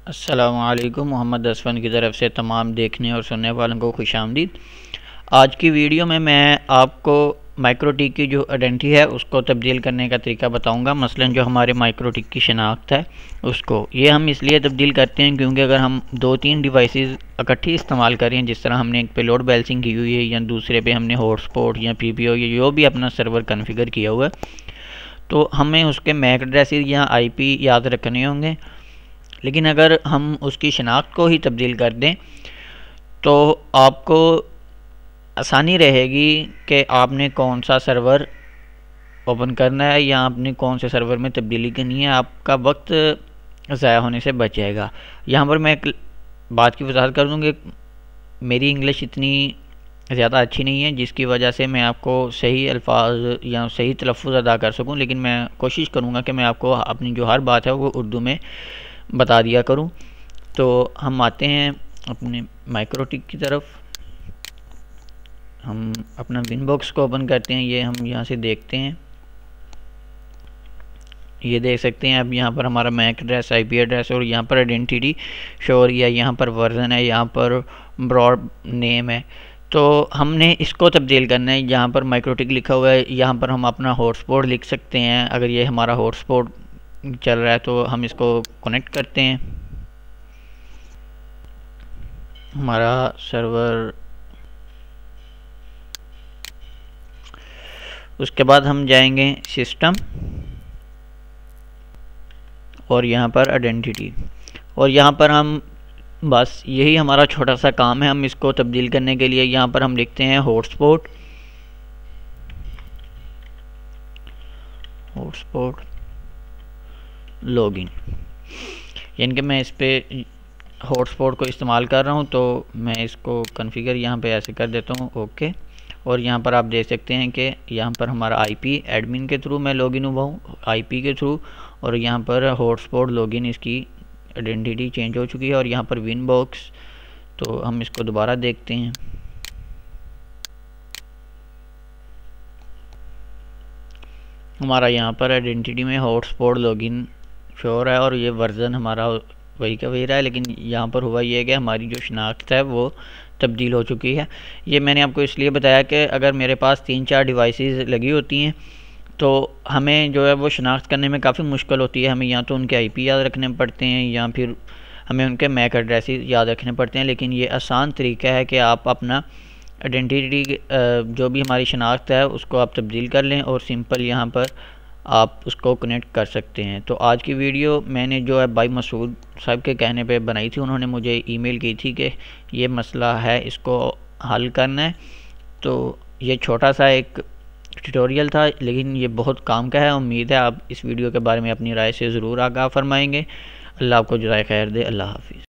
अस्सलामुअलैकुम। मोहम्मद असफन की तरफ से तमाम देखने और सुनने वालों को खुशामदीद। आज की वीडियो में मैं आपको माइक्रोटिक की जो आइडेंटिटी है उसको तब्दील करने का तरीका बताऊंगा। मसलन जो हमारे माइक्रोटिक की शनाख्त है उसको ये हम इसलिए तब्दील करते हैं क्योंकि अगर हम 2-3 डिवाइसेस इकट्ठी इस्तेमाल करें, जिस तरह हमने एक पे लोड बैलेंसिंग की हुई है या दूसरे पे हमने हॉटस्पॉट या पीपीओ या जो भी अपना सर्वर कॉन्फ़िगर किया हुआ है, तो हमें उसके मैक एड्रेसेस या आईपी याद रखने होंगे। लेकिन अगर हम उसकी शनाख्त को ही तब्दील कर दें तो आपको आसानी रहेगी कि आपने कौन सा सर्वर ओपन करना है या आपने कौन से सर्वर में तब्दीली करनी है। आपका वक्त ज़ाया होने से बच जाएगा। यहाँ पर मैं एक बात की वजाहत कर दूँ कि मेरी इंग्लिश इतनी ज़्यादा अच्छी नहीं है जिसकी वजह से मैं आपको सही अल्फाज या सही तलफ़ुज़ अदा कर सकूं, लेकिन मैं कोशिश करूँगा कि मैं आपको अपनी जो हर बात है वो उर्दू में बता दिया करूं। तो हम आते हैं अपने माइक्रोटिक की तरफ। हम अपना विनबॉक्स को ओपन करते हैं। ये हम यहाँ से देखते हैं, ये देख सकते हैं। अब यहाँ पर हमारा मैक एड्रेस, आईपी एड्रेस और यहाँ पर आइडेंटिटी शो हो रही है, यहाँ पर वर्जन है, यहाँ पर ब्रॉड नेम है। तो हमने इसको तब्दील करना है। यहाँ पर माइक्रोटिक लिखा हुआ है, यहाँ पर हम अपना हॉटस्पॉट लिख सकते हैं। अगर ये हमारा हॉटस्पॉट चल रहा है तो हम इसको कनेक्ट करते हैं। हमारा सर्वर, उसके बाद हम जाएंगे सिस्टम और यहाँ पर आइडेंटिटी, और यहाँ पर हम बस यही हमारा छोटा सा काम है। हम इसको तब्दील करने के लिए यहाँ पर हम लिखते हैं हॉटस्पॉट लॉगिन, यानी कि मैं इस पे हॉटस्पॉट को इस्तेमाल कर रहा हूँ तो मैं इसको कॉन्फ़िगर यहाँ पे ऐसे कर देता हूँ, ओके। और यहाँ पर आप देख सकते हैं कि यहाँ पर हमारा आईपी एडमिन के थ्रू मैं लॉगिन हुआ हूँ, आईपी के थ्रू, और यहाँ पर हॉटस्पॉट लॉगिन इसकी आइडेंटिटी चेंज हो चुकी है। और यहाँ पर विनबॉक्स, तो हम इसको दोबारा देखते हैं। हमारा यहाँ पर आइडेंटिटी में हॉटस्पॉट लॉगिन शो हो रहा है और ये वर्जन हमारा वही का वही रहा है, लेकिन यहाँ पर हुआ ये है कि हमारी जो शनाख्त है वो तब्दील हो चुकी है। ये मैंने आपको इसलिए बताया कि अगर मेरे पास 3-4 डिवाइसेस लगी होती हैं तो हमें जो है वो शनाख्त करने में काफ़ी मुश्किल होती है। हमें या तो उनके आईपी याद रखने पड़ते हैं या फिर हमें उनके मैक एड्रेसेस याद रखने पड़ते हैं। लेकिन ये आसान तरीका है कि आप अपना आइडेंटिटी जो भी हमारी शनाख्त है उसको आप तब्दील कर लें और सिंपल यहाँ पर आप उसको कनेक्ट कर सकते हैं। तो आज की वीडियो मैंने जो है भाई मसूद साहब के कहने पे बनाई थी। उन्होंने मुझे ईमेल की थी कि ये मसला है, इसको हल करना है। तो ये छोटा सा एक ट्यूटोरियल था, लेकिन ये बहुत काम का है। उम्मीद है आप इस वीडियो के बारे में अपनी राय से ज़रूर आगाह फरमाएंगे। अल्लाह आपको जज़ाए खैर दे। अल्लाह हाफिज़।